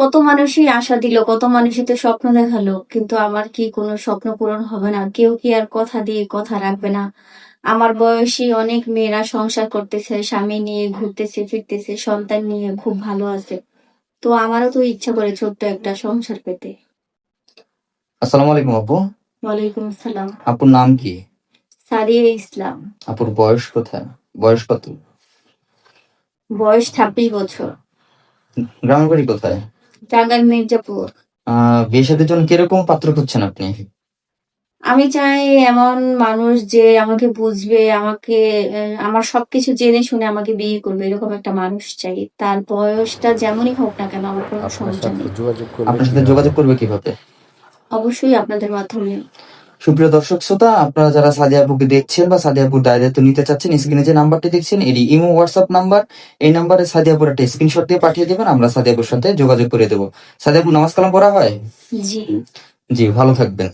কত মানুষই আশা দিল, কত মানুষই তো স্বপ্ন দেখালো। কিন্তু আমার কি কোনো স্বপ্ন পূরণ হবে না? কেউ কি আর কথা দিয়ে কথা রাখবে না? আমার বয়সী অনেক মেয়েরা সংসার করতেছে, স্বামী নিয়ে ঘুরতেছে, ফিরতেছে, সন্তান নিয়ে খুব ভালো আছে। তো আমারও তো ইচ্ছা করে ছোট্ট একটা সংসার পেতে। আসসালামু আলাইকুম আপু। ওয়ালাইকুম আসসালাম। আপুর নাম কি? সাদিয়া ইসলাম। আপুর বয়স কোথায়? বয়স কত? বয়স 26 বছর। গ্রামের বাড়ি কোথায়? টাঙ্গাইল মির্জাপুর। বিয়ে শাদীর জন্য কিরকম পাত্র খুঁজছেন আপনি? আমি চাই এমন মানুষ যে আমাকে বুঝবে, আমাকে আমার সবকিছু জেনে শুনে আমাকে বিয়ে করবে। এরকম একটা মানুষ চাই। তার বয়সটা যেমনই হোক না কেন আমার কোনো আপনার সমস্যা সাথে নেই। যোগাযোগ করবে আপনার সাথে কিভাবে? যোগাযোগ করবে কিভাবে? অবশ্যই আপনাদের মাধ্যমে। সুপ্রিয় দর্শক শ্রোতা, আপনারা যারা সাদিয়া আপুকে দেখছেন বা সাদিয়া আপুর দায়িত্ব নিতে চাচ্ছেন, স্ক্রিনে যে নাম্বারটি দেখছেন এটি ইমো হোয়াটসঅ্যাপ নাম্বার। এই নাম্বারে সাদিয়া আপুর একটা স্ক্রিনশট দিয়ে পাঠিয়ে দেবেন, আমরা সাদিয়া আপুর সাথে যোগাযোগ করে দেবো। সাদিয়া আপু, নামাজ কালাম পড়া হয়? জি। জি, ভালো থাকবেন।